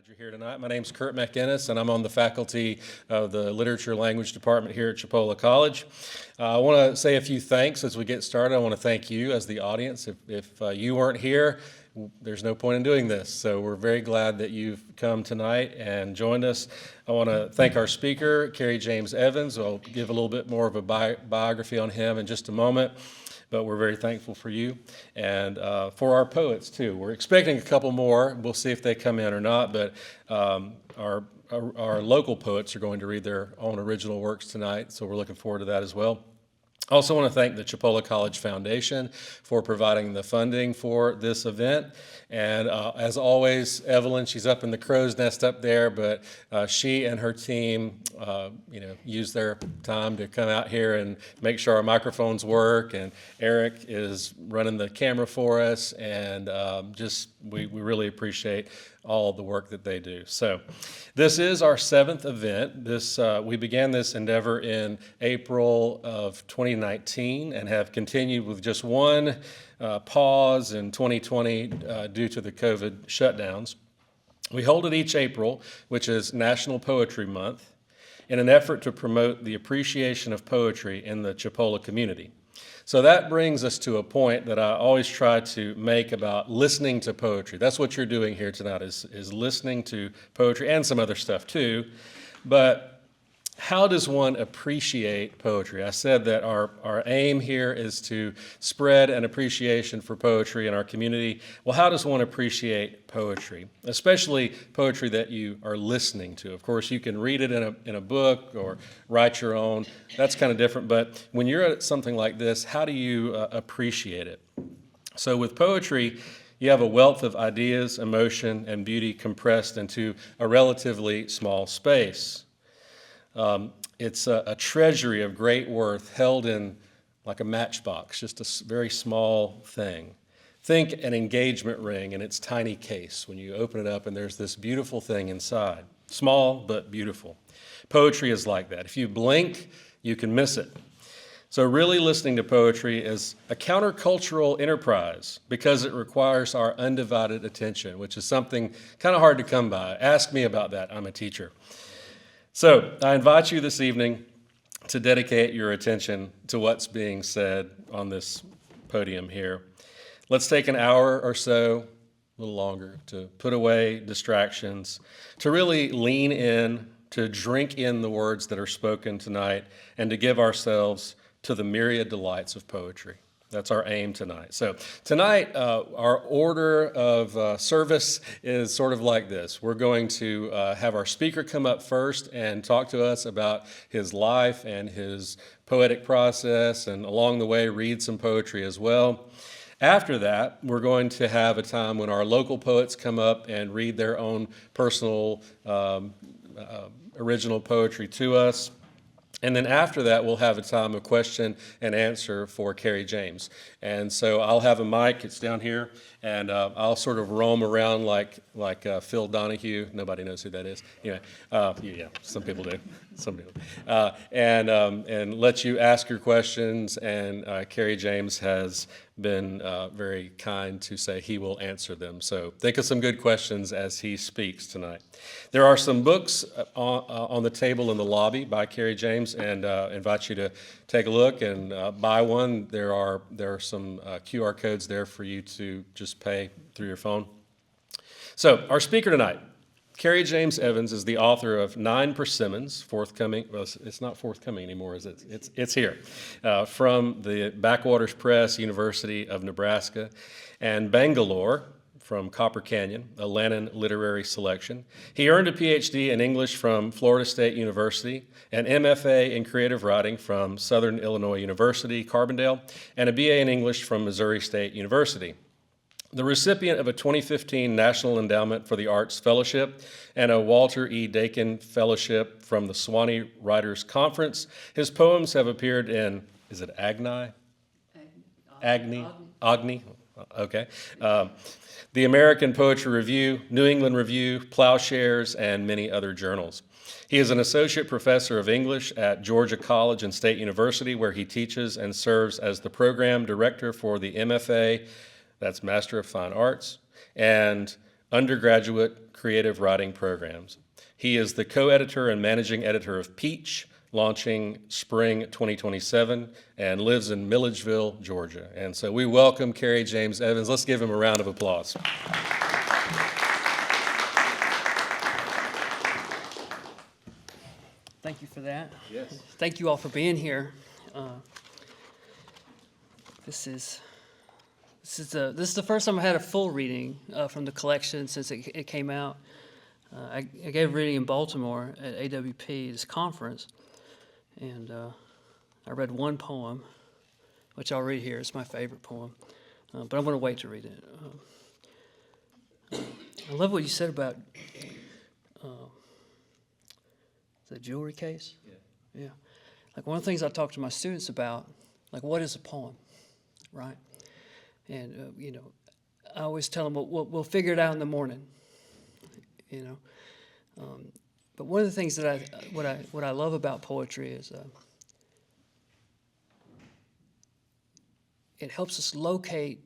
Glad you're here tonight. My name's Kurt McInnes, and I'm on the faculty of the Literature Language Department here at Chipola College. I want to say a few thanks as we get started. I want to thank you as the audience. If you weren't here, there's no point in doing this. So we're very glad that you've come tonight and joined us. I want to thank our speaker, Kerry James Evans. I'll give a little bit more of a biography on him in just a moment. But we're very thankful for you and for our poets too. We're expecting a couple more. We'll see if they come in or not, but our local poets are going to read their own original works tonight, so we're looking forward to that as well. I also want to thank the Chipola College Foundation for providing the funding for this event. And as always, Evelyn, she's up in the crow's nest up there, but she and her team, use their time to come out here and make sure our microphones work. And Eric is running the camera for us, and we really appreciate all the work that they do. So this is our 7th event. We began this endeavor in April of 2019 and have continued with just one pause in 2020 due to the COVID shutdowns. We hold it each April, which is National Poetry Month, in an effort to promote the appreciation of poetry in the Chipola community. So that brings us to a point that I always try to make about listening to poetry. That's what you're doing here tonight is listening to poetry and some other stuff too. But how does one appreciate poetry? I said that our aim here is to spread an appreciation for poetry in our community. Well, how does one appreciate poetry, especially poetry that you are listening to? Of course, you can read it in a book or write your own. That's kind of different. But when you're at something like this, how do you appreciate it? So with poetry, you have a wealth of ideas, emotion, and beauty compressed into a relatively small space. It's a treasury of great worth held in like a matchbox, just a very small thing. Think an engagement ring in its tiny case when you open it up and there's this beautiful thing inside. Small but beautiful. Poetry is like that. If you blink, you can miss it. So really listening to poetry is a countercultural enterprise because it requires our undivided attention, which is something kind of hard to come by. Ask me about that. I'm a teacher. So I invite you this evening to dedicate your attention to what's being said on this podium here. Let's take an hour or so, a little longer, to put away distractions, to really lean in, to drink in the words that are spoken tonight, and to give ourselves to the myriad delights of poetry. That's our aim tonight. So tonight, our order of service is sort of like this. We're going to have our speaker come up first and talk to us about his life and his poetic process, and along the way read some poetry as well. After that, we're going to have a time when our local poets come up and read their own personal original poetry to us. And then after that, we'll have a time of question and answer for Kerry James. And so I'll have a mic, it's down here, and I'll sort of roam around like Phil Donahue. Nobody knows who that is. Anyway, yeah, some people do. Some people. And let you ask your questions, and Kerry James has been very kind to say he will answer them. So think of some good questions as he speaks tonight. There are some books on the table in the lobby by Kerry James, and invite you to take a look and buy one. There are some QR codes there for you to just pay through your phone. So our speaker tonight, Kerry James Evans, is the author of 9 Persimmons, forthcoming. Well, it's not forthcoming anymore, is it? It's here. From the Backwaters Press, University of Nebraska, and Bangalore, from Copper Canyon, a Lannan literary selection. He earned a PhD in English from Florida State University, an MFA in creative writing from Southern Illinois University, Carbondale, and a BA in English from Missouri State University. The recipient of a 2015 National Endowment for the Arts Fellowship and a Walter E. Dakin Fellowship from the Sewanee Writers Conference, his poems have appeared in, is it Agni? Agni? Okay. The American Poetry Review, New England Review, Plowshares, and many other journals. He is an associate professor of English at Georgia College and State University, where he teaches and serves as the program director for the MFA, that's Master of Fine Arts, and undergraduate creative writing programs. He is the co-editor and managing editor of Peach, launching spring 2027, and lives in Milledgeville, Georgia. And so we welcome Kerry James Evans. Let's give him a round of applause. Thank you for that. Yes. Thank you all for being here. This is the first time I had a full reading from the collection since it came out. I gave a reading in Baltimore at AWP, this conference, and I read one poem, which I'll read here. It's my favorite poem, but I'm going to wait to read it. I love what you said about the jewelry case. Yeah. Like one of the things I talk to my students about, like what is a poem, right? And I always tell them we'll figure it out in the morning. But one of the things that what I love about poetry is it helps us locate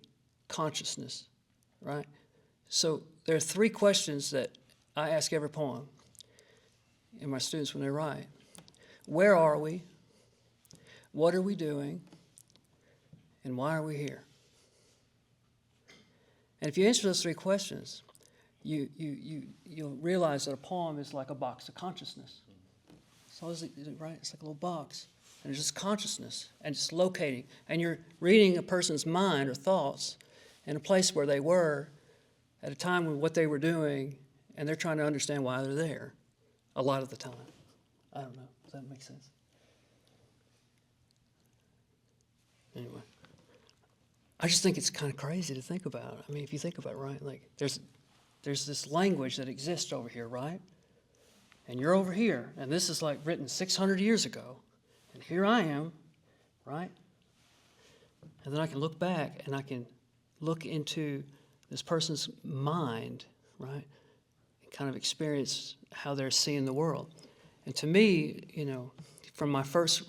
consciousness, right? So there are 3 questions that I ask every poem and my students when they write. Where are we? What are we doing? And why are we here? And if you answer those 3 questions, you'll realize that a poem is like a box of consciousness. So is it right? It's like a little box, and it's just consciousness, and it's locating. And you're reading a person's mind or thoughts in a place where they were at a time when what they were doing, and they're trying to understand why they're there. A lot of the time, I don't know. Does that make sense? Anyway, I just think it's kind of crazy to think about. I mean, if you think about it, right? Like there's this language that exists over here, right? And you're over here, and this is like written 600 years ago, and here I am, right? And then I can look back, and I can look into this person's mind, right? And kind of experience how they're seeing the world. And to me, from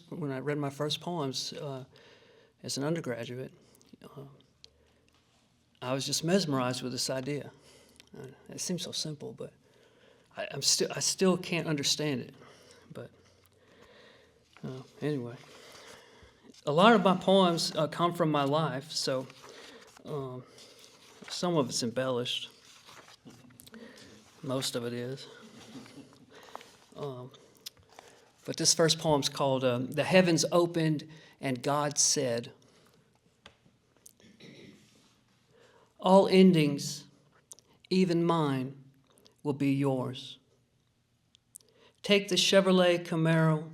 when I read my first poems as an undergraduate, I was just mesmerized with this idea. It seems so simple, but I still can't understand it. But anyway, a lot of my poems come from my life, so some of it's embellished. Most of it is. But this first poem's called "The Heavens Opened and God Said." All endings, even mine, will be yours. Take the Chevrolet Camaro,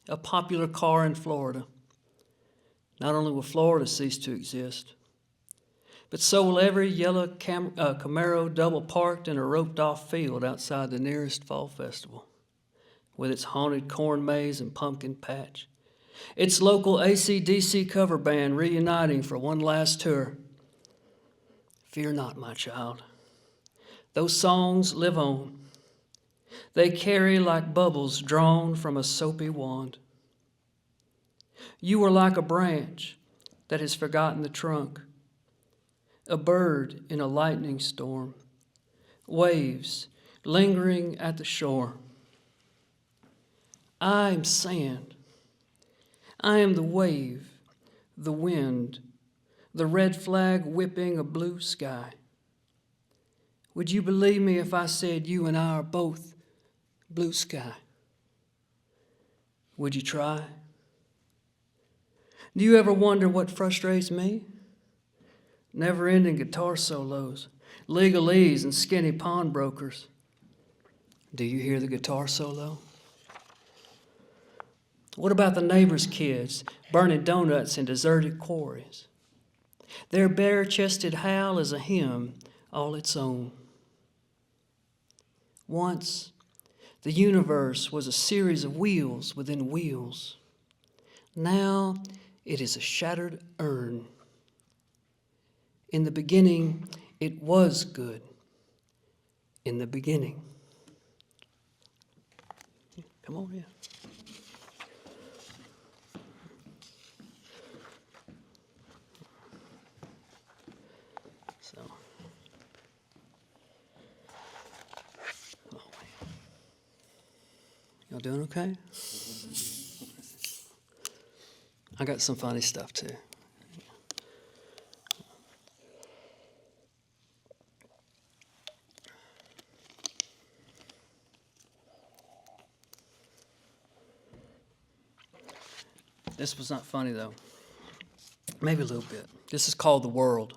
a popular car in Florida. Not only will Florida cease to exist, but so will every yellow Camaro double parked in a roped-off field outside the nearest fall festival, with its haunted corn maze and pumpkin patch, its local AC/DC cover band reuniting for one last tour. Fear not, my child. Those songs live on. They carry like bubbles drawn from a soapy wand. You are like a branch that has forgotten the trunk, a bird in a lightning storm, waves lingering at the shore. I am sand. I am the wave, the wind, the red flag whipping a blue sky. Would you believe me if I said you and I are both blue sky? Would you try? Do you ever wonder what frustrates me? Never-ending guitar solos, legalese and skinny pawnbrokers. Do you hear the guitar solo? What about the neighbors' kids burning donuts in deserted quarries? Their bare-chested howl is a hymn all its own. Once, the universe was a series of wheels within wheels. Now, it is a shattered urn. In the beginning, it was good. In the beginning. Come on, yeah. Y'all doing okay? I got some funny stuff too. This was not funny though. Maybe a little bit. This is called The World.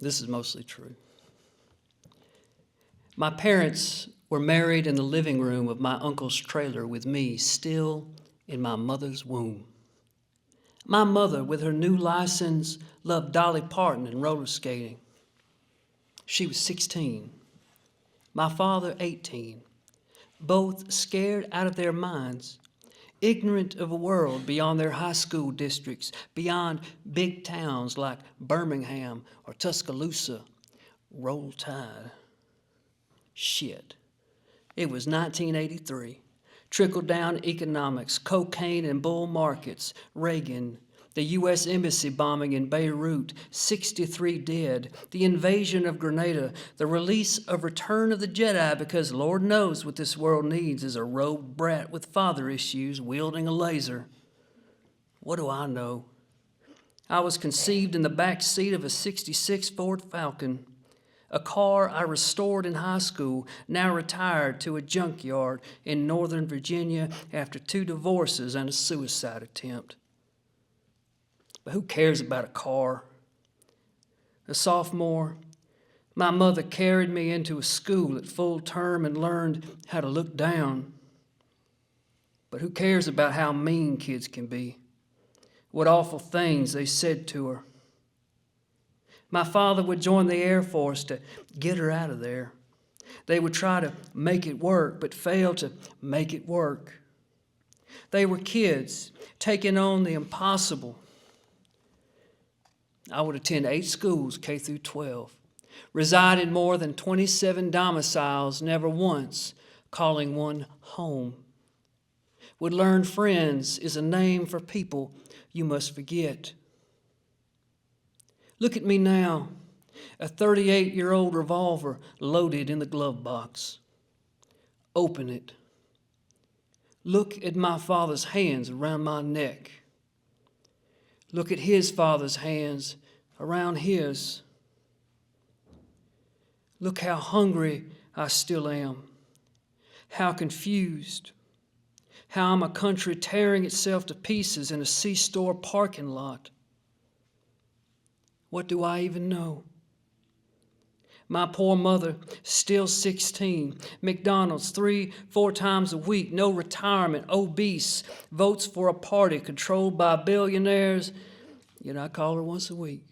This is mostly true. My parents were married in the living room of my uncle's trailer with me still in my mother's womb. My mother, with her new license, loved Dolly Parton and roller skating. She was 16. My father, 18. Both scared out of their minds, ignorant of a world beyond their high school districts, beyond big towns like Birmingham or Tuscaloosa. Roll Tide. Shit. It was 1983. Trickle-down economics, cocaine and bull markets, Reagan, the U.S. Embassy bombing in Beirut, 63 dead, the invasion of Grenada, the release of Return of the Jedi because Lord knows what this world needs is a rogue brat with father issues wielding a laser. What do I know? I was conceived in the back seat of a 66 Ford Falcon, a car I restored in high school, now retired to a junkyard in Northern Virginia after 2 divorces and a suicide attempt. But who cares about a car? A sophomore, my mother carried me into a school at full term and learned how to look down. But who cares about how mean kids can be? What awful things they said to her. My father would join the Air Force to get her out of there. They would try to make it work, but fail to make it work. They were kids taking on the impossible. I would attend 8 schools, K through 12, reside in more than 27 domiciles, never once calling one home. Would learn friends is a name for people you must forget. Look at me now, a 38-year-old revolver loaded in the glove box. Open it. Look at my father's hands around my neck. Look at his father's hands around his. Look how hungry I still am, how confused, how I'm a country tearing itself to pieces in a C-store parking lot. What do I even know? My poor mother, still 16, McDonald's 3-4 times a week, no retirement, obese, votes for a party controlled by billionaires. Yet I call her once a week,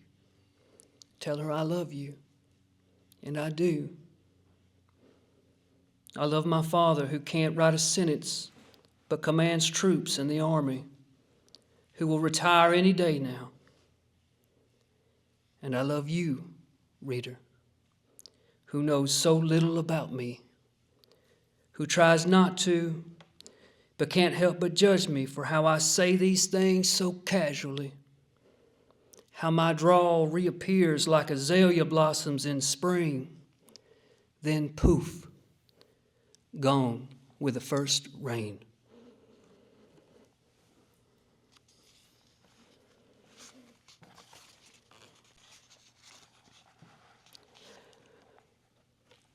tell her I love you, and I do. I love my father who can't write a sentence but commands troops in the army, who will retire any day now. And I love you, reader, who knows so little about me, who tries not to, but can't help but judge me for how I say these things so casually, how my drawl reappears like azalea blossoms in spring, then poof, gone with the first rain.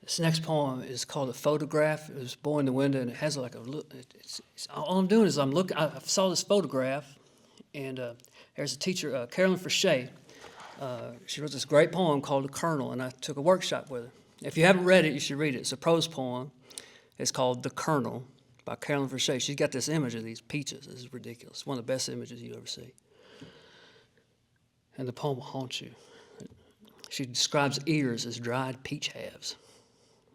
This next poem is called A Photograph. It was a boy in the window, and it has like a look. All I'm doing is I'm looking. I saw this photograph, and there's a teacher, Carolyn Frichet. She wrote this great poem called The Colonel, and I took a workshop with her. If you haven't read it, you should read it. It's a prose poem. It's called The Colonel by Carolyn Frichet. She's got this image of these peaches. This is ridiculous. It's one of the best images you ever see. And the poem will haunt you. She describes ears as dried peach halves.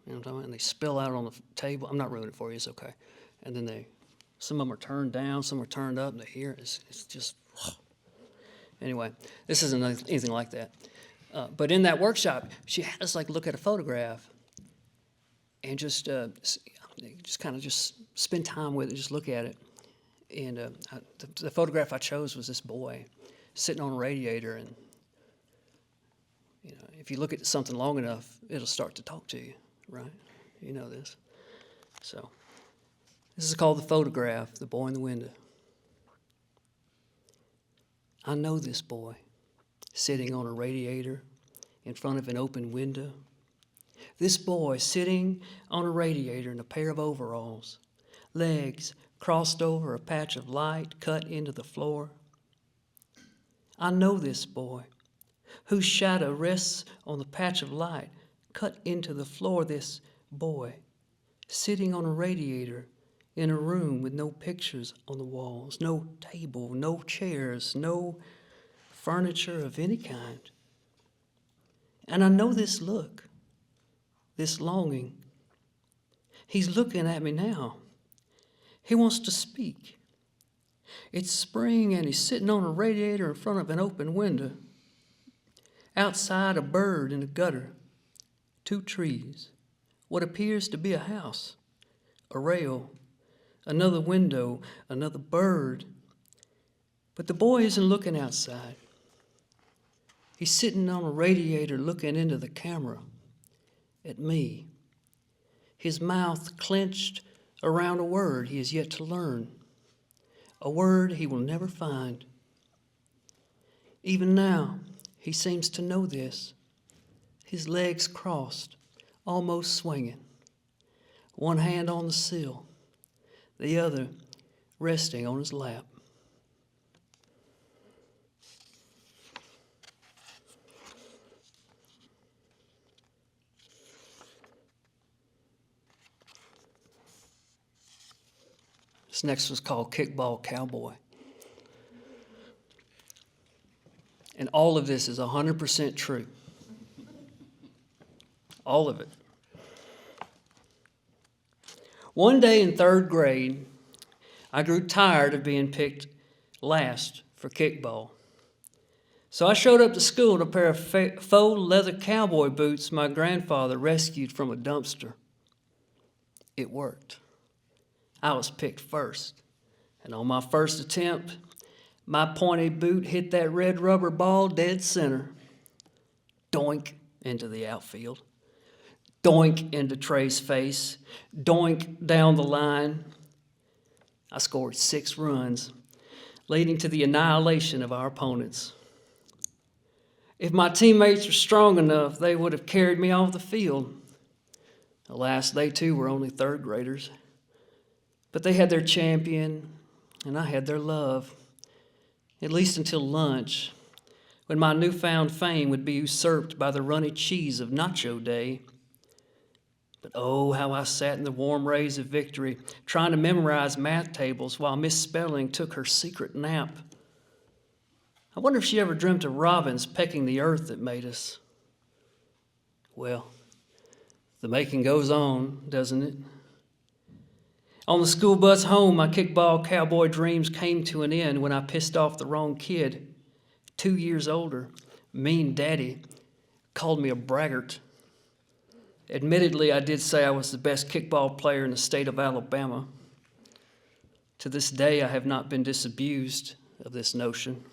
You know what I'm talking about? And they spill out on the table. I'm not ruining it for you. It's okay. And then some of them are turned down, some are turned up, and the hair is just. Anyway, this isn't anything like that. But in that workshop, she had us like look at a photograph and just kind of just spend time with it, just look at it. And the photograph I chose was this boy sitting on a radiator, and if you look at something long enough, it'll start to talk to you. Right? You know this. So, this is called The Photograph, The Boy in the Window. I know this boy, sitting on a radiator in front of an open window. This boy sitting on a radiator in a pair of overalls, legs crossed over a patch of light cut into the floor. I know this boy, whose shadow rests on the patch of light cut into the floor. This boy, sitting on a radiator in a room with no pictures on the walls, no table, no chairs, no furniture of any kind. And I know this look, this longing. He's looking at me now. He wants to speak. It's spring and he's sitting on a radiator in front of an open window. Outside, a bird in a gutter, 2 trees, what appears to be a house, a rail, another window, another bird. But the boy isn't looking outside. He's sitting on a radiator looking into the camera at me, his mouth clenched around a word he has yet to learn, a word he will never find. Even now, he seems to know this, his legs crossed, almost swinging, one hand on the sill, the other resting on his lap. This next was called Kickball Cowboy. And all of this is 100% true. All of it. One day in 3rd grade, I grew tired of being picked last for kickball. So I showed up to school in a pair of faux leather cowboy boots my grandfather rescued from a dumpster. It worked. I was picked first, and on my first attempt, my pointy boot hit that red rubber ball dead center. Doink into the outfield. Doink into Trey's face. Doink down the line. I scored 6 runs, leading to the annihilation of our opponents. If my teammates were strong enough, they would have carried me off the field. Alas, they too were only 3rd graders. But they had their champion, and I had their love, at least until lunch, when my newfound fame would be usurped by the runny cheese of Nacho Day. But oh, how I sat in the warm rays of victory, trying to memorize math tables while Miss Spelling took her secret nap. I wonder if she ever dreamt of robins pecking the earth that made us. Well, the making goes on, doesn't it? On the school bus home, my kickball cowboy dreams came to an end when I pissed off the wrong kid. 2 years older, mean daddy, called me a braggart. Admittedly, I did say I was the best kickball player in the state of Alabama. To this day, I have not been disabused of this notion.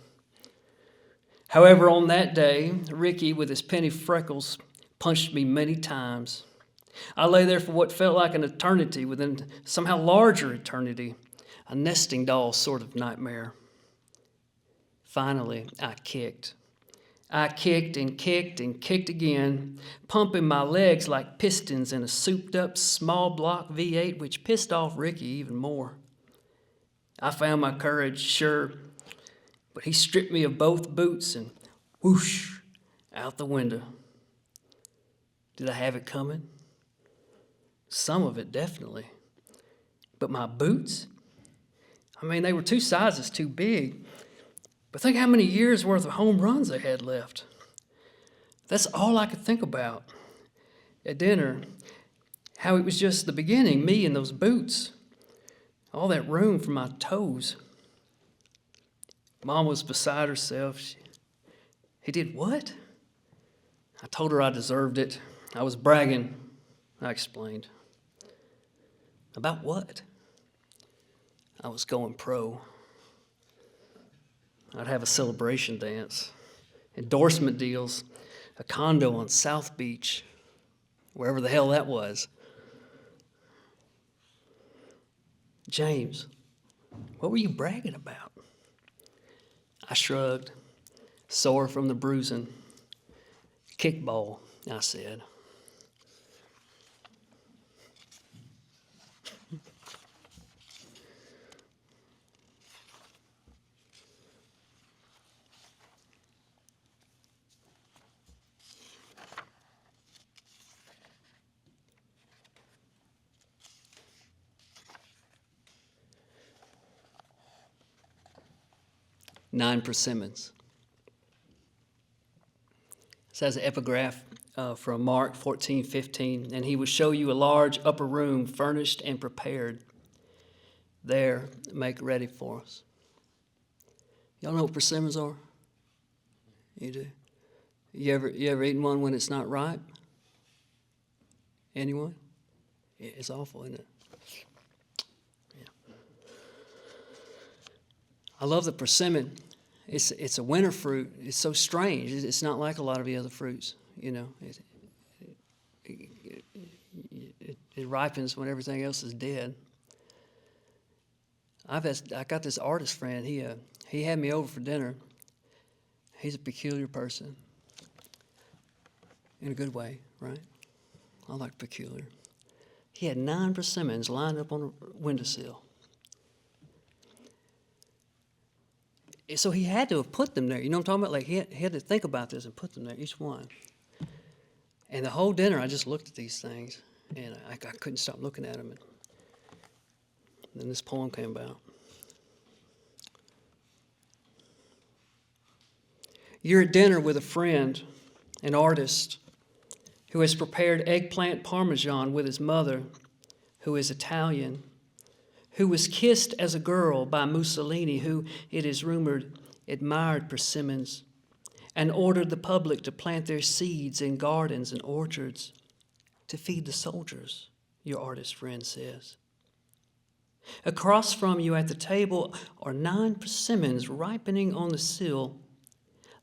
However, on that day, Ricky, with his penny freckles, punched me many times. I lay there for what felt like an eternity within somehow larger eternity, a nesting doll sort of nightmare. Finally, I kicked. I kicked and kicked and kicked again, pumping my legs like pistons in a souped-up small block V8, which pissed off Ricky even more. I found my courage, sure, but he stripped me of both boots and whoosh, out the window. Did I have it coming? Some of it, definitely. But my boots? I mean, they were 2 sizes too big. But think how many years' worth of home runs I had left. That's all I could think about. At dinner, how it was just the beginning, me and those boots. All that room for my toes. Mom was beside herself. He did what? I told her I deserved it. I was bragging, I explained. About what? I was going pro. I'd have a celebration dance, endorsement deals, a condo on South Beach, wherever the hell that was. James, what were you bragging about? I shrugged, sore from the bruising. Kickball, I said. Nine persimmons. This has an epigraph from Mark 14:15, and he will show you a large upper room furnished and prepared. There, make ready for us. Y'all know what persimmons are? You do? You ever eaten one when it's not ripe? Anyone? It's awful, isn't it? Yeah. I love the persimmon. It's a winter fruit. It's so strange. It's not like a lot of the other fruits. You know, it ripens when everything else is dead. I got this artist friend. He had me over for dinner. He's a peculiar person, in a good way, right? I like peculiar. He had 9 persimmons lined up on a windowsill. So he had to have put them there. You know what I'm talking about? Like he had to think about this and put them there, each one. And the whole dinner, I just looked at these things, and I couldn't stop looking at them. And then this poem came about. You're at dinner with a friend, an artist, who has prepared eggplant parmesan with his mother, who is Italian, who was kissed as a girl by Mussolini, who, it is rumored, admired persimmons, and ordered the public to plant their seeds in gardens and orchards to feed the soldiers, your artist friend says. Across from you at the table are 9 persimmons ripening on the sill,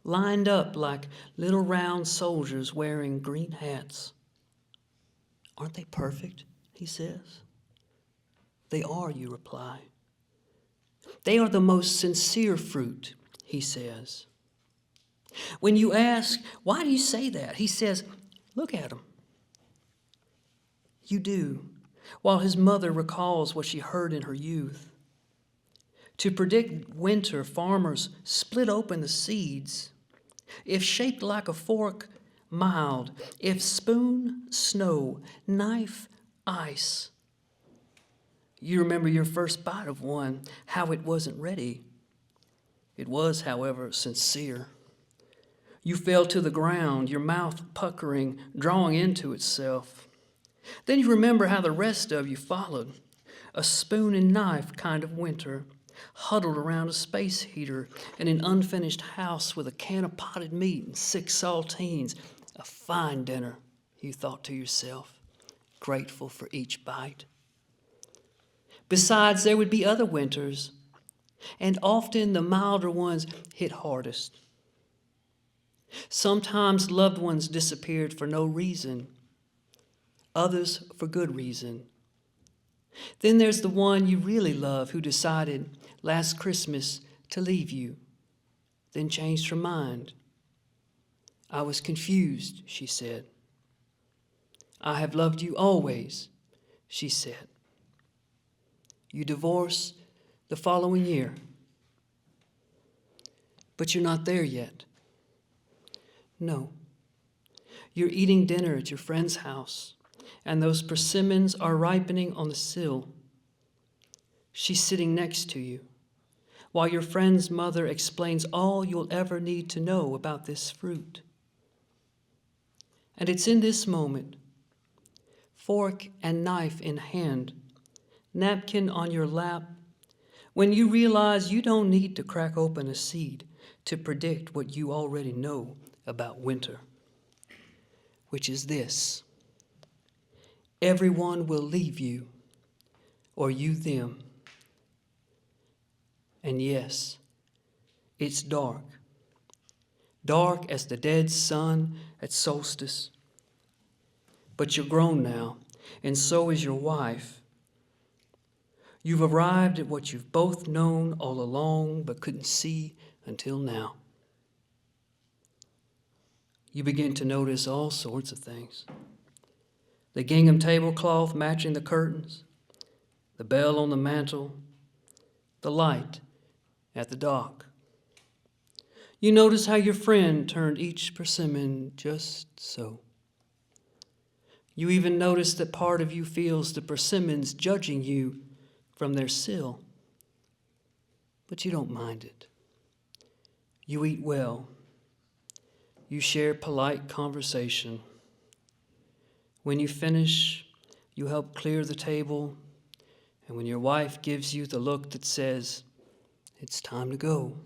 lined up like little round soldiers wearing green hats. Aren't they perfect? He says. They are, you reply. They are the most sincere fruit, he says. When you ask, why do you say that? He says, look at them. You do, while his mother recalls what she heard in her youth. To predict winter, farmers split open the seeds. If shaped like a fork, mild. If spoon, snow. Knife, ice. You remember your first bite of one, how it wasn't ready. It was, however, sincere. You fell to the ground, your mouth puckering, drawing into itself. Then you remember how the rest of you followed. A spoon and knife kind of winter, huddled around a space heater in an unfinished house with a can of potted meat and 6 saltines. A fine dinner, you thought to yourself, grateful for each bite. Besides, there would be other winters, and often the milder ones hit hardest. Sometimes loved ones disappeared for no reason, others for good reason. Then there's the one you really love who decided last Christmas to leave you, then changed her mind. I was confused, she said. I have loved you always, she said. You divorce the following year, but you're not there yet. No, you're eating dinner at your friend's house, and those persimmons are ripening on the sill. She's sitting next to you, while your friend's mother explains all you'll ever need to know about this fruit. And it's in this moment, fork and knife in hand, napkin on your lap, when you realize you don't need to crack open a seed to predict what you already know about winter, which is this: everyone will leave you, or you them. And yes, it's dark, dark as the dead sun at solstice. But you're grown now, and so is your wife. You've arrived at what you've both known all along but couldn't see until now. You begin to notice all sorts of things. The gingham tablecloth matching the curtains, the bell on the mantel, the light at the dock. You notice how your friend turned each persimmon just so. You even notice that part of you feels the persimmons judging you from their sill. But you don't mind it. You eat well. You share polite conversation. When you finish, you help clear the table, and when your wife gives you the look that says, "It's time to go,"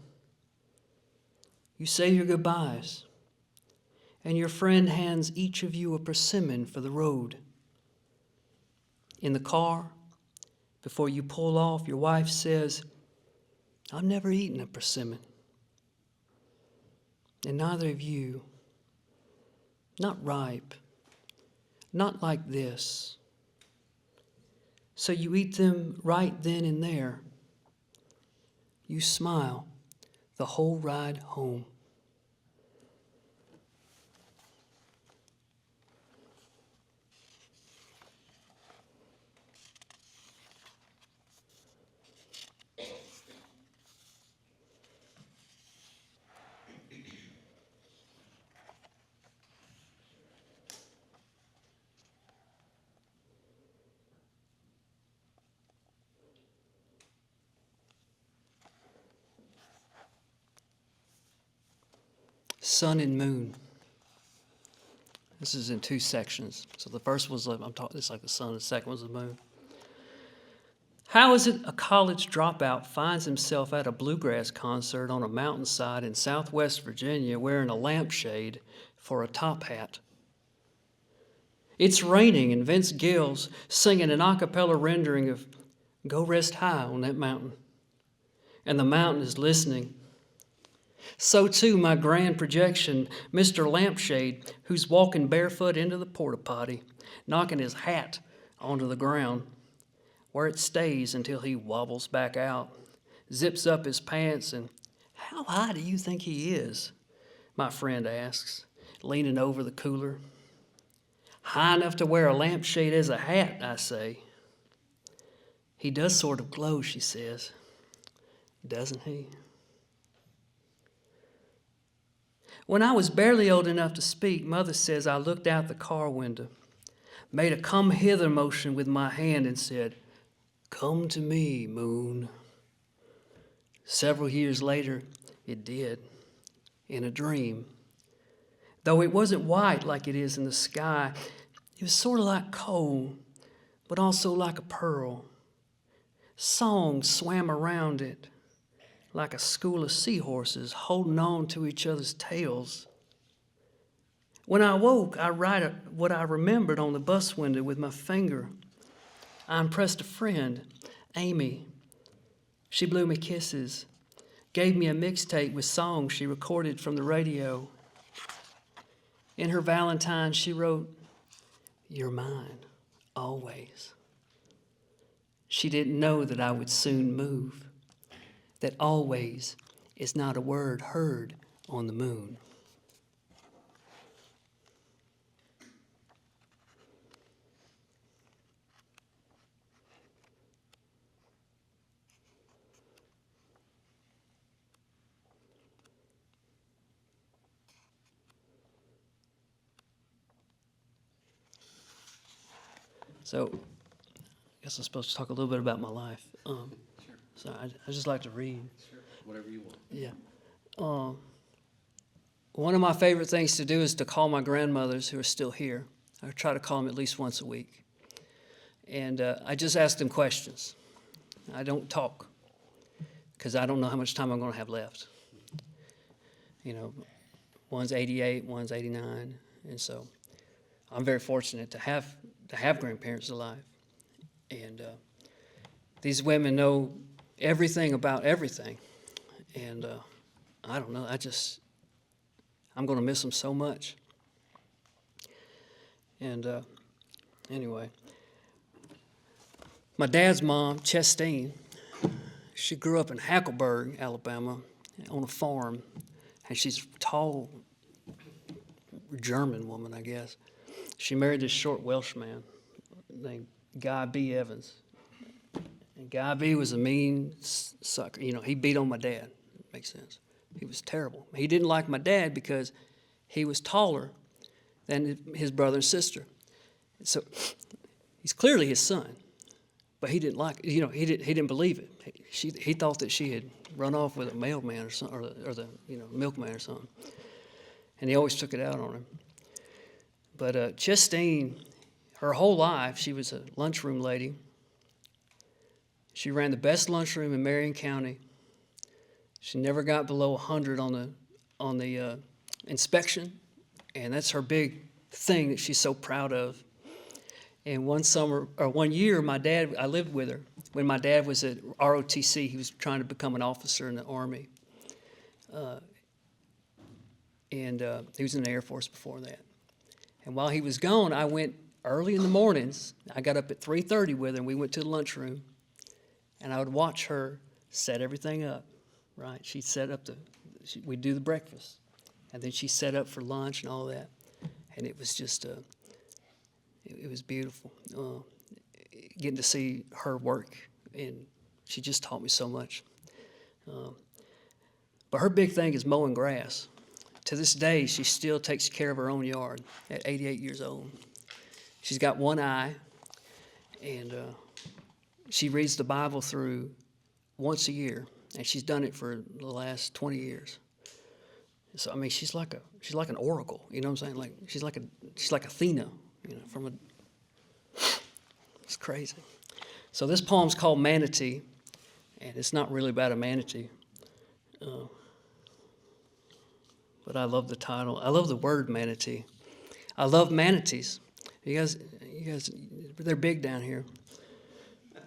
you say your goodbyes, and your friend hands each of you a persimmon for the road. In the car, before you pull off, your wife says, "I've never eaten a persimmon." And neither of you, not ripe, not like this. So you eat them right then and there. You smile the whole ride home. Sun and Moon. This is in two sections. So the first one's like, it's like the sun, the second one's the moon. How is it a college dropout finds himself at a bluegrass concert on a mountainside in southwest Virginia wearing a lampshade for a top hat? It's raining and Vince Gill's singing an a cappella rendering of "Go Rest High on That Mountain." And the mountain is listening. So too my grand projection, Mr. Lampshade, who's walking barefoot into the porta potty, knocking his hat onto the ground, where it stays until he wobbles back out, zips up his pants, and "How high do you think he is?" my friend asks, leaning over the cooler. "High enough to wear a lampshade as a hat," I say. "He does sort of glow," she says. "Doesn't he?" When I was barely old enough to speak, Mother says I looked out the car window, made a come hither motion with my hand, and said, "Come to me, moon." Several years later, it did, in a dream. Though it wasn't white like it is in the sky, it was sort of like coal, but also like a pearl. Songs swam around it, like a school of seahorses holding on to each other's tails. When I woke, I write what I remembered on the bus window with my finger. I impressed a friend, Amy. She blew me kisses, gave me a mixtape with songs she recorded from the radio. In her Valentine, she wrote, "You're mine, always." She didn't know that I would soon move, that always is not a word heard on the moon. So, I guess I'm supposed to talk a little bit about my life. Sure. So I just like to read. Sure. Whatever you want. Yeah. One of my favorite things to do is to call my grandmothers who are still here. I try to call them at least once a week. And I just ask them questions. I don't talk because I don't know how much time I'm going to have left. You know, one's 88, one's 89. And so I'm very fortunate to have grandparents alive. And these women know everything about everything. And I don't know, I'm going to miss them so much. And anyway, My dad's mom, Chestine, she grew up in Hackleburg, Alabama, on a farm, and she's a tall German woman, I guess. She married this short Welsh man named Guy B. Evans. And Guy B. was a mean sucker. You know, he beat on my dad. Makes sense. He was terrible. He didn't like my dad because he was taller than his brother and sister. So he's clearly his son, but he didn't like. You know, he didn't believe it. He thought that she had run off with a mailman or something, or the milkman or something, and he always took it out on him. But Chestine, her whole life, she was a lunchroom lady. She ran the best lunchroom in Marion County. She never got below 100 on the inspection, and that's her big thing that she's so proud of. And one year, I lived with her when my dad was at ROTC. He was trying to become an officer in the Army, and he was in the Air Force before that. And while he was gone, I went early in the mornings. I got up at 3:30 with her, and we went to the lunchroom, and I would watch her set everything up. Right, she'd set up we'd do the breakfast, and then she set up for lunch and all that, and it was just it was beautiful getting to see her work, and she just taught me so much. But her big thing is mowing grass. To this day, she still takes care of her own yard at 88 years old. She's got one eye, and she reads the Bible through once a year, and she's done it for the last 20 years. So I mean, she's like an oracle. You know what I'm saying? Like she's like Athena. You know, it's crazy. So this poem's called Manatee, and it's not really about a manatee. But I love the title. I love the word manatee. I love manatees. You guys, they're big down here. I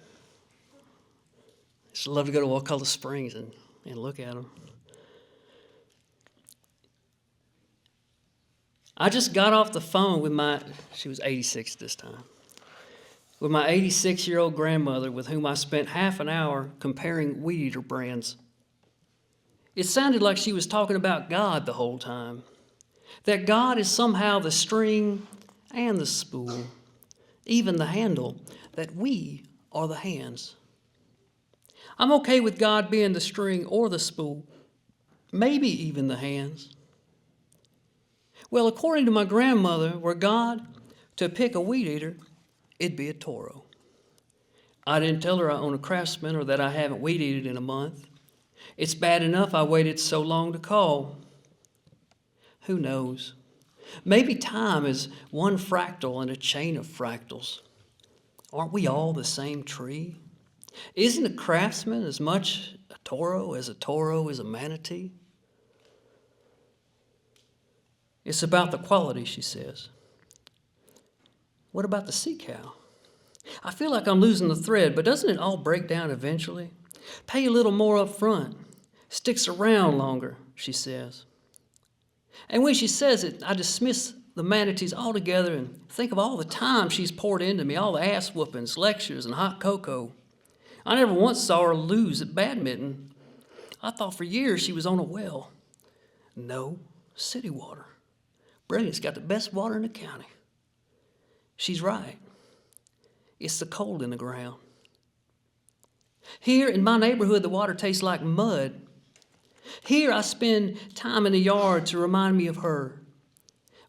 just love to go to Wakulla Springs and look at them. I just got off the phone with she was 86 this time, with my 86-year-old grandmother, with whom I spent half an hour comparing weed eater brands. It sounded like she was talking about God the whole time, that God is somehow the string and the spool, even the handle, that we are the hands. I'm okay with God being the string or the spool, maybe even the hands. Well, according to my grandmother, were God to pick a weed eater, it'd be a Toro. I didn't tell her I own a Craftsman or that I haven't weed eated in a month. It's bad enough I waited so long to call. Who knows? Maybe time is one fractal in a chain of fractals. Aren't we all the same tree? Isn't a Craftsman as much a Toro is a manatee? It's about the quality, she says. What about the sea cow? I feel like I'm losing the thread, but doesn't it all break down eventually? Pay a little more up front. Sticks around longer, she says. And when she says it, I dismiss the manatees altogether and think of all the time she's poured into me, all the ass whoopings, lectures, and hot cocoa. I never once saw her lose at badminton. I thought for years she was on a well. No, city water. Brilliant's got the best water in the county. She's right. It's the cold in the ground. Here in my neighborhood, the water tastes like mud. Here I spend time in the yard to remind me of her,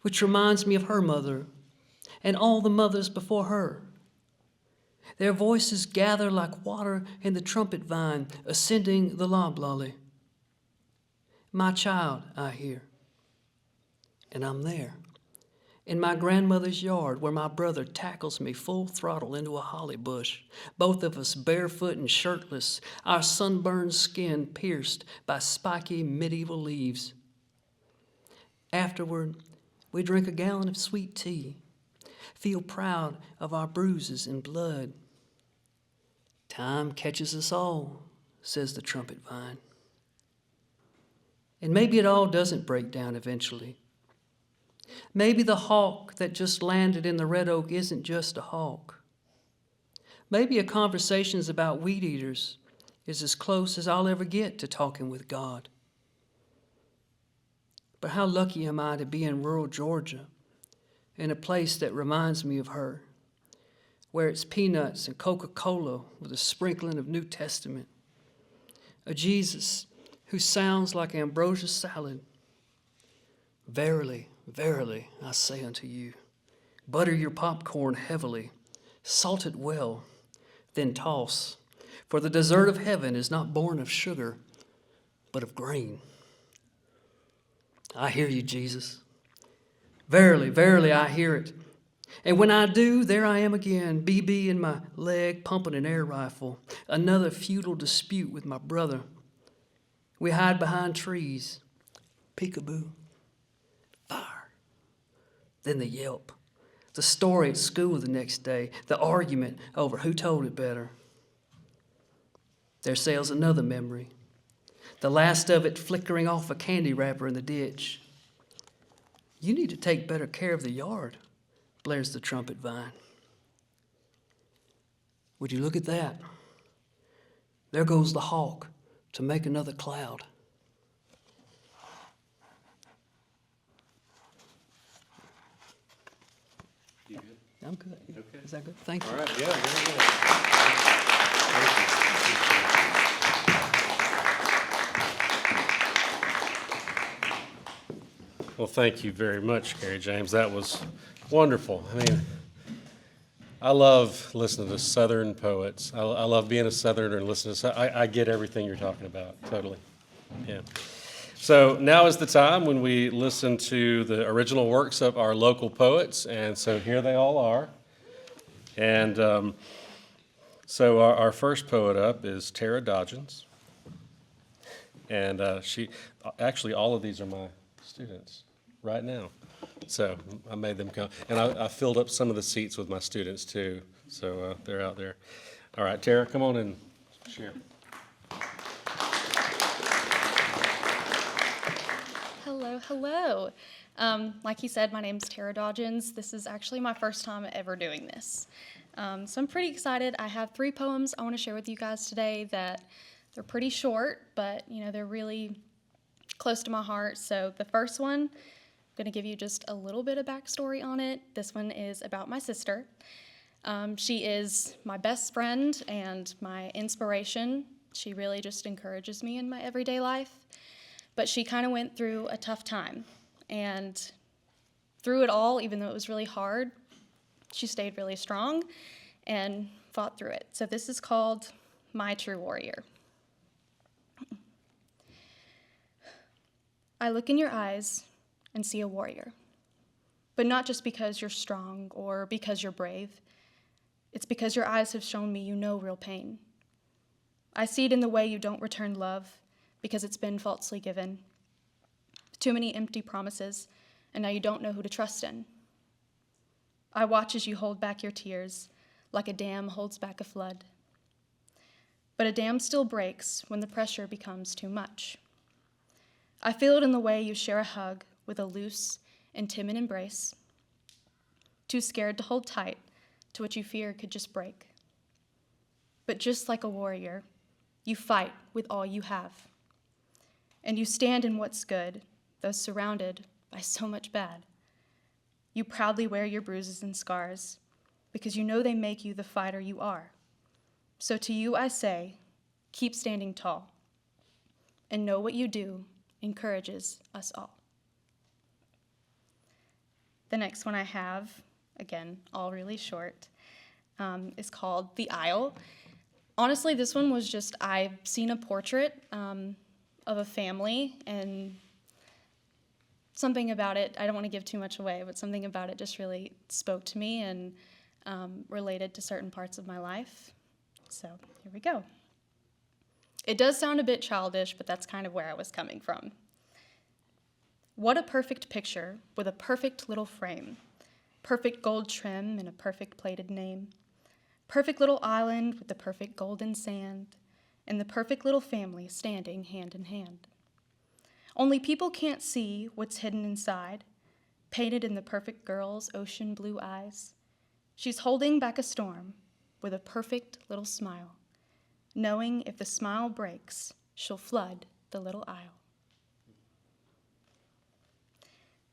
which reminds me of her mother and all the mothers before her. Their voices gather like water in the trumpet vine, ascending the loblolly. My child, I hear, and I'm there, in my grandmother's yard where my brother tackles me full throttle into a holly bush, both of us barefoot and shirtless, our sunburned skin pierced by spiky medieval leaves. Afterward, we drink a gallon of sweet tea, feel proud of our bruises and blood. Time catches us all, says the trumpet vine. And maybe it all doesn't break down eventually. Maybe the hawk that just landed in the red oak isn't just a hawk. Maybe a conversations about weed eaters is as close as I'll ever get to talking with God. But how lucky am I to be in rural Georgia, in a place that reminds me of her, where it's peanuts and Coca-Cola with a sprinkling of New Testament, a Jesus who sounds like ambrosia salad. Verily, verily, I say unto you, butter your popcorn heavily, salt it well, then toss, for the dessert of heaven is not born of sugar, but of grain. I hear you, Jesus. Verily, verily, I hear it. And when I do, there I am again, BB in my leg, pumping an air rifle. Another futile dispute with my brother. We hide behind trees. Peekaboo. Fire. Then the yelp. The story at school the next day. The argument over who told it better. There sails another memory. The last of it flickering off a candy wrapper in the ditch. You need to take better care of the yard, blares the trumpet vine. Would you look at that? There goes the hawk to make another cloud. You good? I'm good. Okay. Is that good? Thank you. All right, yeah, very good. Thank you. Well, thank you very much, Gary James. That was wonderful. I mean, I love listening to Southern poets. I love being a Southerner and listening to. I get everything you're talking about, totally. Yeah. So now is the time when we listen to the original works of our local poets, and so here they all are. And so our first poet up is Tara Dodgens, and actually all of these are my students right now. So I made them come, and I filled up some of the seats with my students too. So they're out there. All right, Tara, come on and share. Hello, hello. Like he said, my name's Tara Dodgens. This is actually my first time ever doing this. So I'm pretty excited. I have 3 poems I want to share with you guys today that they're pretty short, but they're really close to my heart. So the first one, I'm going to give you just a little bit of backstory on it. This one is about my sister. She is my best friend and my inspiration. She really just encourages me in my everyday life. But she kind of went through a tough time. And through it all, even though it was really hard, she stayed really strong and fought through it. So this is called My True Warrior. I look in your eyes and see a warrior, but not just because you're strong or because you're brave. It's because your eyes have shown me you know real pain. I see it in the way you don't return love because it's been falsely given. Too many empty promises, and now you don't know who to trust in. I watch as you hold back your tears like a dam holds back a flood. But a dam still breaks when the pressure becomes too much. I feel it in the way you share a hug with a loose, intimate embrace, too scared to hold tight to what you fear could just break. But just like a warrior, you fight with all you have. And you stand in what's good, though surrounded by so much bad. You proudly wear your bruises and scars because you know they make you the fighter you are. So to you I say, keep standing tall and know what you do encourages us all. The next one I have, again, all really short, is called The Aisle. Honestly, this one was just, I've seen a portrait of a family, and something about it, I don't want to give too much away, but something about it just really spoke to me and related to certain parts of my life. So here we go. It does sound a bit childish, but that's kind of where I was coming from. What a perfect picture with a perfect little frame, perfect gold trim and a perfect plated name, perfect little island with the perfect golden sand, and the perfect little family standing hand in hand. Only people can't see what's hidden inside, painted in the perfect girl's ocean blue eyes. She's holding back a storm, with a perfect little smile, knowing if the smile breaks, she'll flood the little aisle.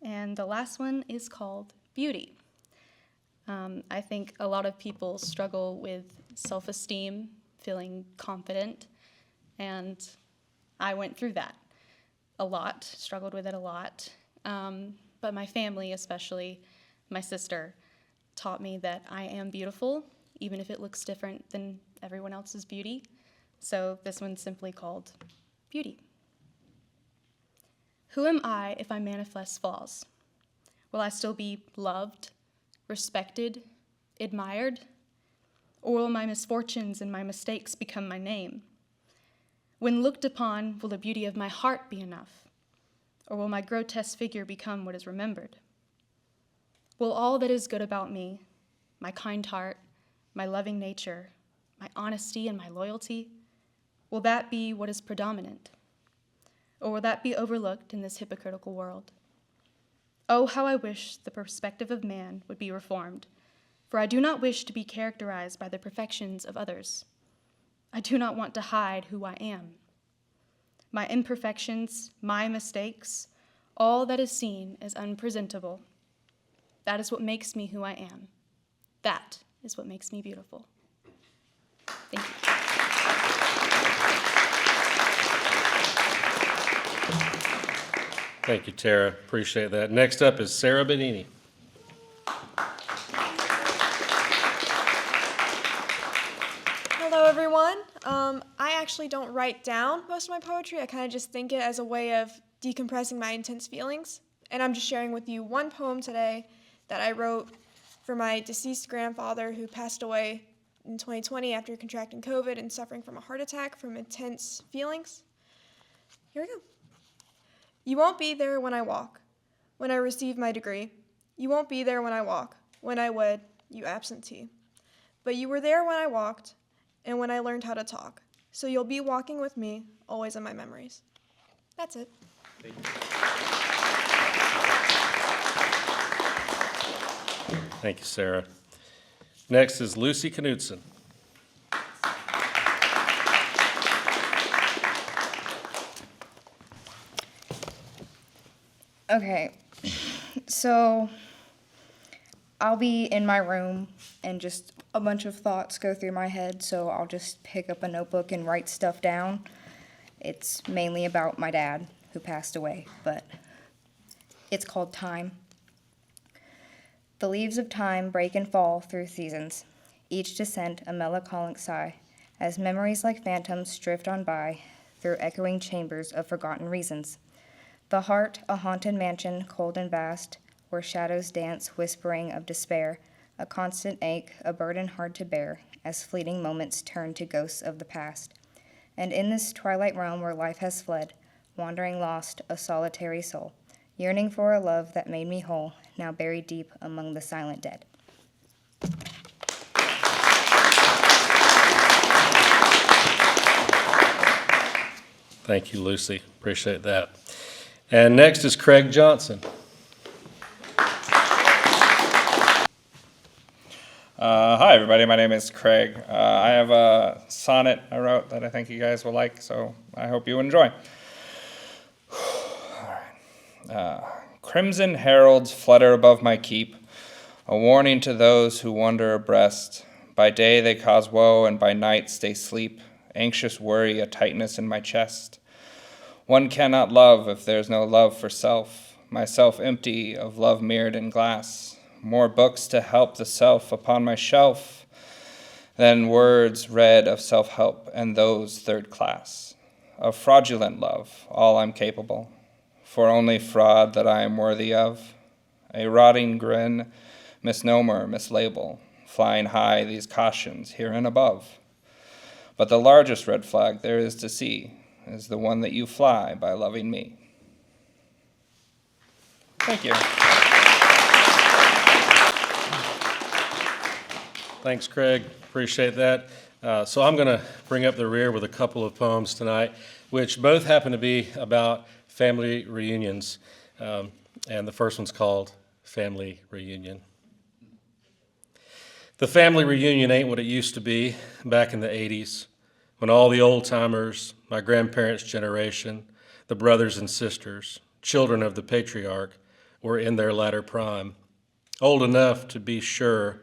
And the last one is called Beauty. I think a lot of people struggle with self-esteem, feeling confident, and I went through that a lot, struggled with it a lot. But my family, especially my sister, taught me that I am beautiful, even if it looks different than everyone else's beauty. So this one's simply called Beauty. Who am I if I manifest flaws? Will I still be loved, respected, admired? Or will my misfortunes and my mistakes become my name? When looked upon, will the beauty of my heart be enough? Or will my grotesque figure become what is remembered? Will all that is good about me, my kind heart, my loving nature, my honesty and my loyalty, will that be what is predominant? Or will that be overlooked in this hypocritical world? Oh, how I wish the perspective of man would be reformed, for I do not wish to be characterized by the perfections of others. I do not want to hide who I am. My imperfections, my mistakes, all that is seen is unpresentable. That is what makes me who I am. That is what makes me beautiful. Thank you. Thank you, Tara. Appreciate that. Next up is Sarah Benini. Hello, everyone. I actually don't write down most of my poetry. I kind of just think it as a way of decompressing my intense feelings. And I'm just sharing with you one poem today that I wrote for my deceased grandfather who passed away in 2020 after contracting COVID and suffering from a heart attack from intense feelings. Here we go. You won't be there when I walk, when I receive my degree. You won't be there when I walk, when I wed, you absentee. But you were there when I walked and when I learned how to talk. So you'll be walking with me, always in my memories. That's it. Thank you, Sarah. Next is Lucy Knudsen. Okay, so I'll be in my room and just a bunch of thoughts go through my head, so I'll just pick up a notebook and write stuff down. It's mainly about my dad who passed away, but it's called Time. The leaves of time break and fall through seasons, each descent a melancholic sigh, as memories like phantoms drift on by through echoing chambers of forgotten reasons. The heart, a haunted mansion, cold and vast, where shadows dance, whispering of despair, a constant ache, a burden hard to bear, as fleeting moments turn to ghosts of the past. And in this twilight realm where life has fled, wandering lost, a solitary soul, yearning for a love that made me whole, now buried deep among the silent dead. Thank you, Lucy. Appreciate that. And next is Craig Johnson. Hi, everybody. My name is Craig. I have a sonnet I wrote that I think you guys will like, so I hope you enjoy. All right. Crimson heralds flutter above my keep, a warning to those who wander abreast. By day they cause woe, and by night stay sleep, anxious worry, a tightness in my chest. One cannot love if there's no love for self, myself empty of love mirrored in glass. More books to help the self upon my shelf than words read of self-help, and those third class. Of fraudulent love, all I'm capable, for only fraud that I am worthy of. A rotting grin, misnomer, mislabel, flying high these cautions here and above. But the largest red flag there is to see is the one that you fly by loving me. Thank you. Thanks, Craig. Appreciate that. So I'm going to bring up the rear with a couple of poems tonight, which both happen to be about family reunions. And the first one's called Family Reunion. The family reunion ain't what it used to be back in the 80s, when all the old timers, my grandparents' generation, the brothers and sisters, children of the patriarch, were in their latter prime. Old enough to be sure,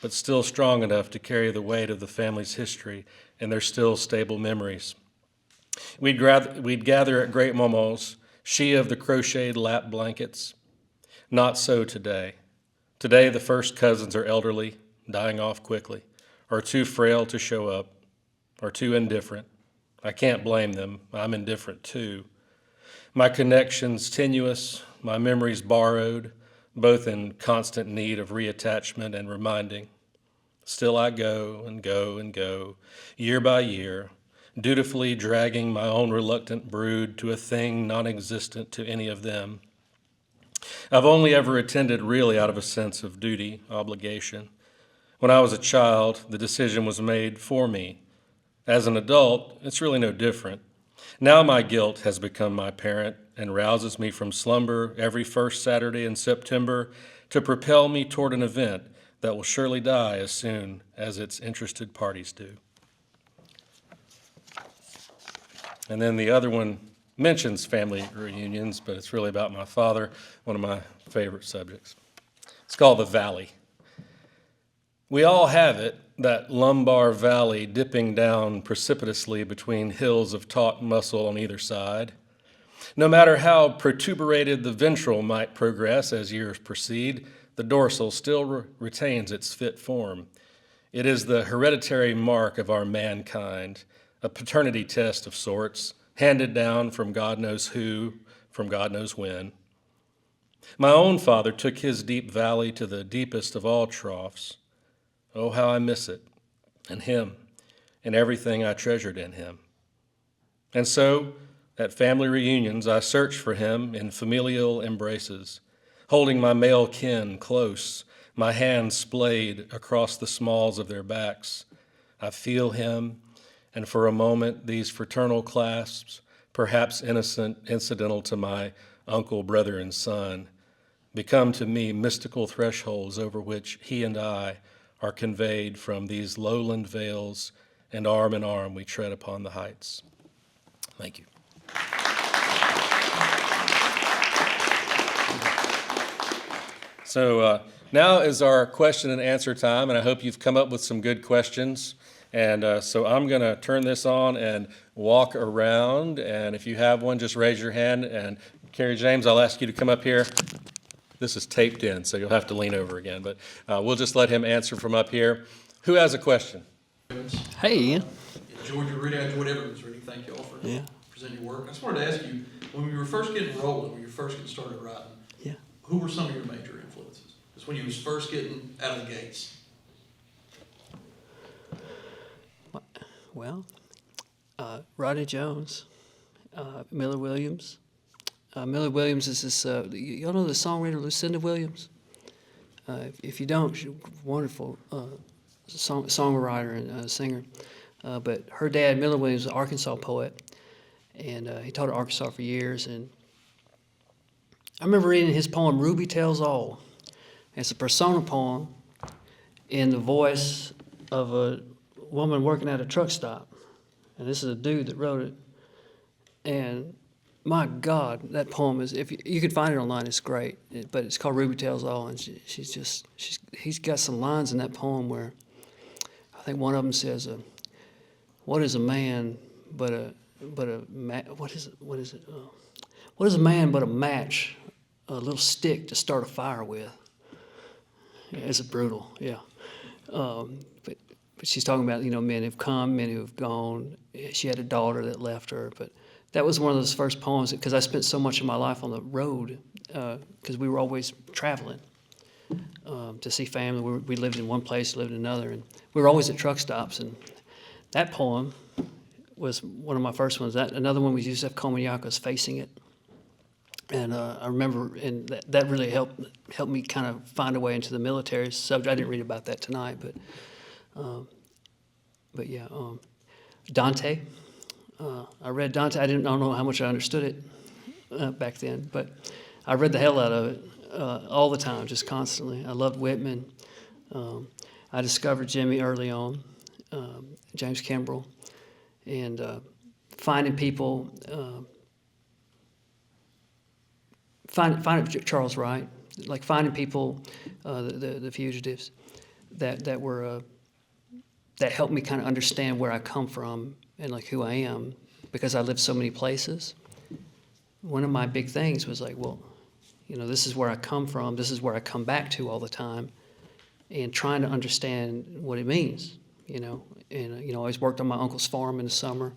but still strong enough to carry the weight of the family's history and their still stable memories. We'd gather at Great Momo's, she of the crocheted lap blankets. Not so today. Today, the first cousins are elderly, dying off quickly, or too frail to show up, or too indifferent. I can't blame them. I'm indifferent too. My connections tenuous, my memories borrowed, both in constant need of reattachment and reminding. Still I go and go and go, year by year, dutifully dragging my own reluctant brood to a thing non-existent to any of them. I've only ever attended really out of a sense of duty, obligation. When I was a child, the decision was made for me. As an adult, it's really no different. Now my guilt has become my parent and rouses me from slumber every first Saturday in September to propel me toward an event that will surely die as soon as its interested parties do. And then the other one mentions family reunions, but it's really about my father, one of my favorite subjects. It's called The Valley. We all have it, that lumbar valley dipping down precipitously between hills of taut muscle on either side. No matter how protuberated the ventral might progress as years proceed, the dorsal still retains its fit form. It is the hereditary mark of our mankind, a paternity test of sorts, handed down from God knows who, from God knows when. My own father took his deep valley to the deepest of all troughs. Oh, how I miss it, and him, and everything I treasured in him. And so, at family reunions, I search for him in familial embraces, holding my male kin close, my hands splayed across the smalls of their backs. I feel him, and for a moment, these fraternal clasps, perhaps innocent, incidental to my uncle, brother, and son, become to me mystical thresholds over which he and I are conveyed from these lowland vales, and arm in arm we tread upon the heights. Thank you. So now is our question and answer time, and I hope you've come up with some good questions. And so I'm going to turn this on and walk around, and if you have one, just raise your hand. And Carrie James, I'll ask you to come up here. This is taped in, so you'll have to lean over again, but we'll just let him answer from up here. Who has a question? Hey. Enjoyed your reading. I enjoyed everyone's reading. Thank you all for presenting your work. I just wanted to ask you, when you were first getting rolling, when you were first getting started writing, who were some of your major influences? Just when you was first getting out of the gates. Well, Rodney Jones, Miller Williams. Miller Williams is this, y'all know the songwriter Lucinda Williams? If you don't, she's a wonderful songwriter and singer. But her dad, Miller Williams, was an Arkansas poet, and he taught at Arkansas for years. And I remember reading his poem, Ruby Tells All. It's a persona poem in the voice of a woman working at a truck stop. And this is a dude that wrote it. And my God, that poem is, if you can find it online, it's great. But it's called Ruby Tells All, and he's got some lines in that poem where I think one of them says, "What is a man but a what is it? What is a man but a match, a little stick to start a fire with?" Yeah, it's brutal, yeah. But she's talking about men who've come, men who have gone. She had a daughter that left her, but that was one of those first poems, because I spent so much of my life on the road, because we were always traveling to see family. We lived in one place, lived in another, and we were always at truck stops. And that poem was one of my first ones. Another one was Yusef Komunyako's Facing It. And I remember, and that really helped me kind of find a way into the military subject. I didn't read about that tonight, but yeah, Dante. I read Dante. I don't know how much I understood it back then, but I read the hell out of it all the time, just constantly. I loved Whitman. I discovered Jimmy early on, James Kimbrell, and finding people, finding Charles Wright, like finding people, the fugitives, that were that helped me kind of understand where I come from and like who I am, because I lived so many places. One of my big things was like, well, you know, this is where I come from. This is where I come back to all the time, and trying to understand what it means, you know. And, you know, I always worked on my uncle's farm in the summer.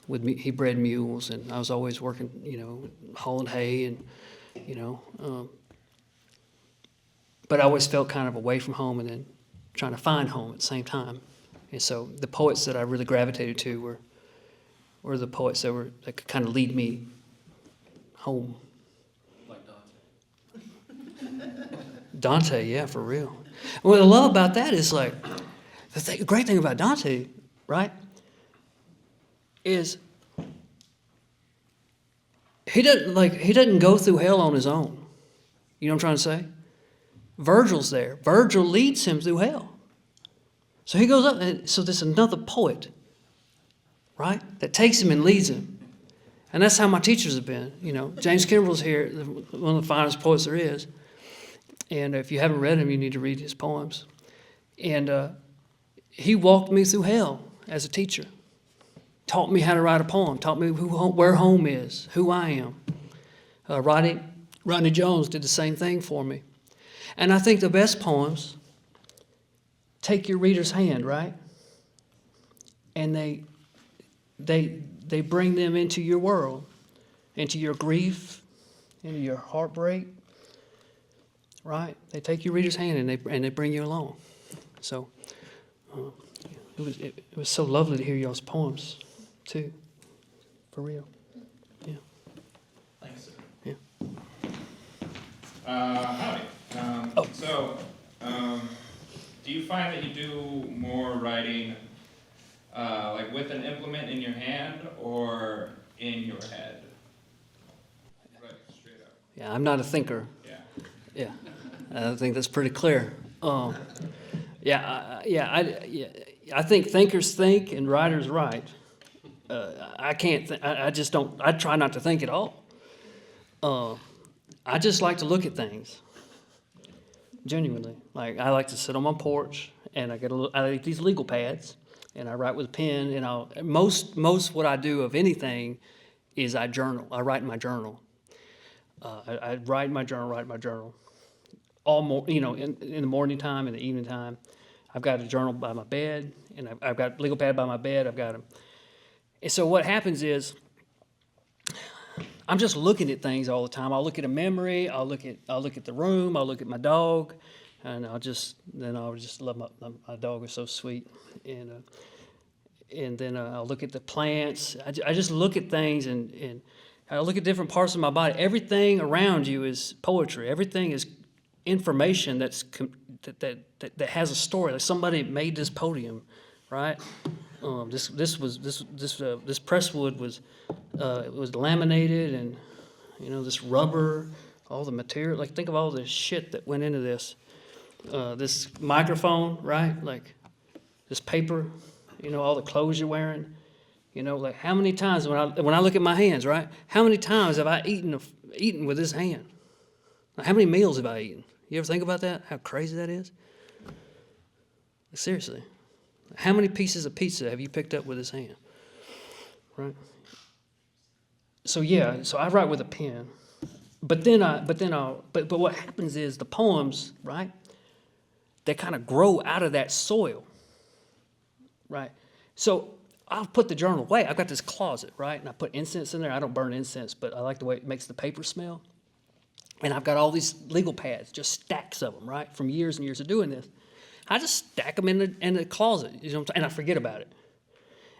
He bred mules, and I was always working, you know, hauling hay and, you know. But I always felt kind of away from home and then trying to find home at the same time. And so the poets that I really gravitated to were the poets that could kind of lead me home. Like Dante. Dante, yeah, for real. What I love about that is like, the great thing about Dante, right, is he doesn't go through hell on his own. You know what I'm trying to say? Virgil's there. Virgil leads him through hell. So he goes up, and so there's another poet, right, that takes him and leads him. And that's how my teachers have been. You know, James Kimbrell's here, one of the finest poets there is. And if you haven't read him, you need to read his poems. And he walked me through hell as a teacher. Taught me how to write a poem. Taught me where home is, who I am. Rodney Jones did the same thing for me. And I think the best poems take your reader's hand, right? And they bring them into your world, into your grief, into your heartbreak, right? They take your reader's hand and they bring you along. So it was so lovely to hear y'all's poems too, for real. Yeah. Thanks, sir. Yeah. Howdy. Do you find that you do more writing like with an implement in your hand or in your head? Right, straight up. Yeah, I'm not a thinker. Yeah. Yeah, I think that's pretty clear. I think thinkers think and writers write. I can't. I just don't. I try not to think at all. I just like to look at things. Genuinely, like I like to sit on my porch and I get these legal pads and I write with a pen. And most what I do of anything is I journal. I write in my journal. I write in my journal. In the morning time, in the evening time. I've got a journal by my bed, and I've got a legal pad by my bed. I've got them. And so what happens is, I'm just looking at things all the time. I'll look at a memory. I'll look at the room. I'll look at my dog, and I'll just love my dog is so sweet, and then I'll look at the plants. I just look at things and I look at different parts of my body. Everything around you is poetry. Everything is information that has a story. Like somebody made this podium, right? This presswood was laminated, and this rubber, all the material. Like think of all the shit that went into this. This microphone, right? Like this paper, all the clothes you're wearing. Like how many times when I look at my hands, right? How many times have I eaten with this hand? How many meals have I eaten? You ever think about that? How crazy that is? Seriously. How many pieces of pizza have you picked up with this hand? Right? So I write with a pen. But what happens is the poems, right? They kind of grow out of that soil. Right? So I'll put the journal away. I've got this closet, right? And I put incense in there. I don't burn incense, but I like the way it makes the paper smell. And I've got all these legal pads, just stacks of them, right? From years and years of doing this. I just stack them in the closet, and I forget about it.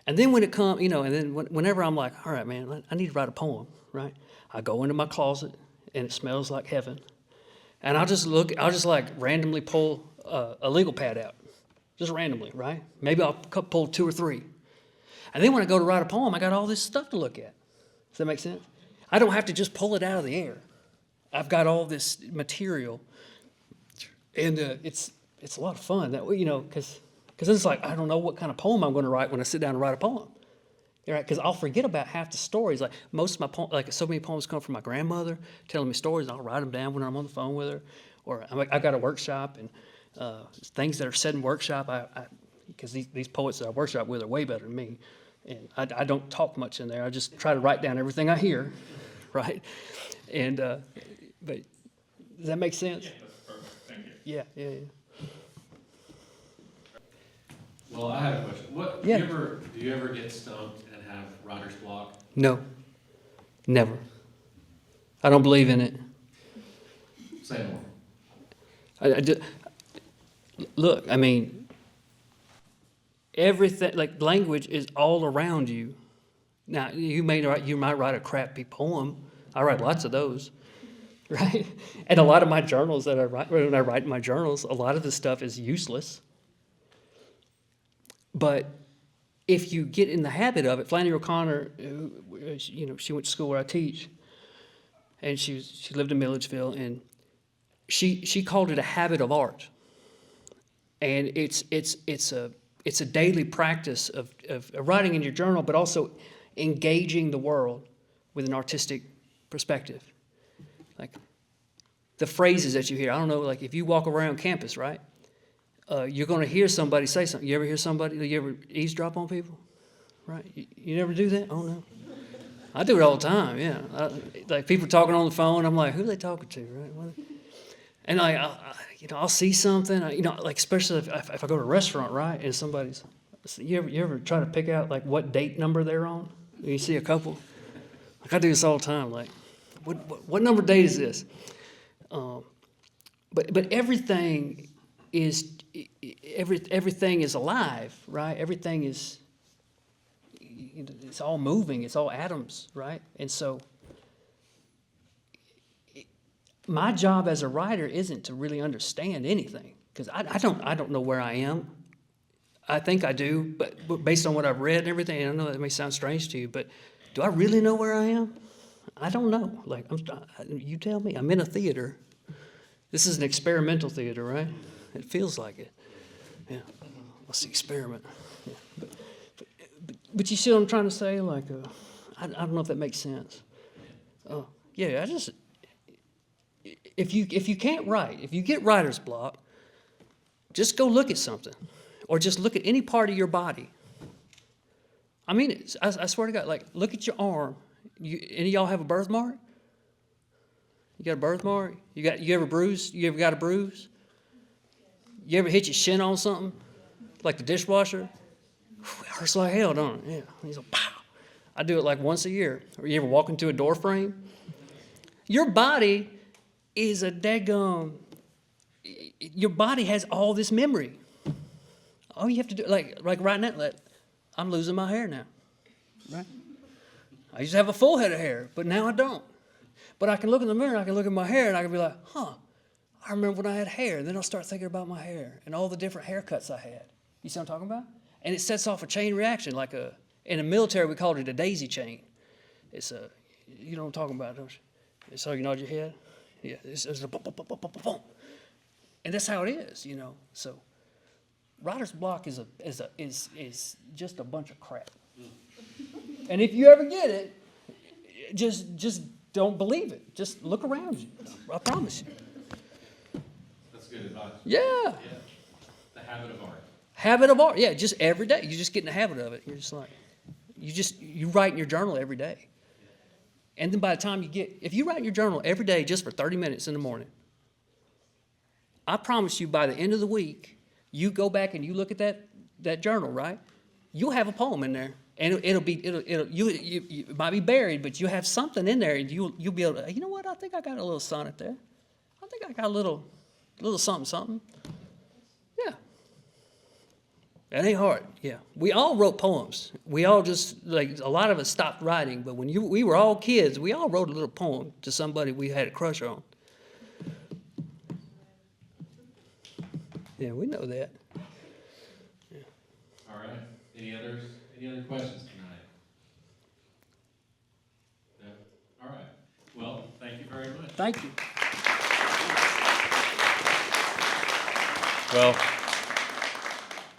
And then when it comes, whenever I'm like, all right, man, I need to write a poem, right? I go into my closet, and it smells like heaven. And I'll just randomly pull a legal pad out, just randomly, right? Maybe I'll pull 2 or 3. And then when I go to write a poem, I got all this stuff to look at. Does that make sense? I don't have to just pull it out of the air. I've got all this material, and it's it's a lot of fun that way, because it's like I don't know what kind of poem I'm going to write when I sit down and write a poem. Right? Because I'll forget about half the stories. Like most of my like so many poems come from my grandmother telling me stories. And I'll write them down when I'm on the phone with her, or I got a workshop and things that are said in workshop. Because these poets that I workshop with are way better than me, and I don't talk much in there. I just try to write down everything I hear, right? And but does that make sense? Yeah, that's perfect. Thank you. Yeah. Well, I have a question. Yeah. Do you ever get stumped and have writer's block? No, never. I don't believe in it. Say more. Look, I mean, everything, like language is all around you. Now, you might write a crappy poem. I write lots of those, right? And a lot of my journals that I write, when I write in my journals, a lot of the stuff is useless. But if you get in the habit of it, Flannery O'Connor, she went to school where I teach, and she lived in Milledgeville, and she called it a habit of art, and it's a daily practice of writing in your journal, but also engaging the world with an artistic perspective, like the phrases that you hear. I don't know, like if you walk around campus, right? You're going to hear somebody say something. You ever hear somebody? You ever eavesdrop on people? Right? You never do that? Oh no, I do it all the time. Yeah, like people talking on the phone. I'm like, who are they talking to? Right? And I'll see something. Like especially if I go to a restaurant, right? And somebody's, you ever try to pick out like what date number they're on? You see a couple. Like I do this all the time. Like, what number date is this? But everything is alive, right? Everything is, it's all moving. It's all atoms, right? And so my job as a writer isn't to really understand anything, because I don't know where I am. I think I do, but based on what I've read and everything, and I know that may sound strange to you, but do I really know where I am? I don't know. Like, you tell me. I'm in a theater. This is an experimental theater, right? It feels like it. Yeah. What's the experiment? Yeah. But you see what I'm trying to say? Like, I don't know if that makes sense. Yeah, if you can't write, if you get writer's block, just go look at something, or just look at any part of your body. I mean it. I swear to God. Like, look at your arm. Any of y'all have a birthmark? You got a birthmark? You ever bruised? You ever got a bruise? You ever hit your shin on something, like the dishwasher? It hurts like hell, don't it? Yeah. He's like, pow. I do it like once a year. Or you ever walk into a door frame? Your body is a daggum. Your body has all this memory. All you have to do, like right now, I'm losing my hair now, right? I used to have a full head of hair, but now I don't. But I can look in the mirror and I can look at my hair and I can be like, I remember when I had hair. And then I'll start thinking about my hair and all the different haircuts I had. You see what I'm talking about? And it sets off a chain reaction, in the military we called it a daisy chain. It's you know what I'm talking about, don't you? It's how you nod your head. Yeah, it's a boom, boom, boom, boom, boom, boom. And that's how it is, So writer's block is just a bunch of crap. And if you ever get it, just don't believe it. Just look around you. I promise you. That's good advice. Yeah. The habit of art. Habit of art. Yeah, just every day. You just get in the habit of it. You're just like, you write in your journal every day. And then by the time if you write in your journal every day just for 30 minutes in the morning, I promise you by the end of the week, you go back and you look at that journal, right? You'll have a poem in there. And it might be buried, but you have something in there, and you'll be able to. You know what? I think I got a little sonnet there. I think I got a little something. Yeah, that ain't hard. Yeah, we all wrote poems. We all just a lot of us stopped writing, but when we were all kids, we all wrote a little poem to somebody we had a crush on. Yeah, we know that. Yeah. All right. Any other questions tonight? No? All right. Well, thank you very much. Thank you. Well,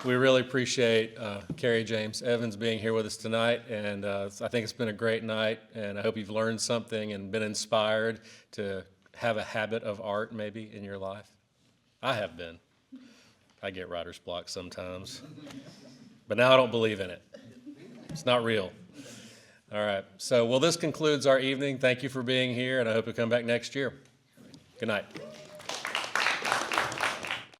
we really appreciate Carrie James Evans being here with us tonight, and I think it's been a great night, and I hope you've learned something and been inspired to have a habit of art maybe in your life. I have been. I get writer's block sometimes, but now I don't believe in it. It's not real. All right, so well, this concludes our evening. Thank you for being here, and I hope you come back next year. Good night.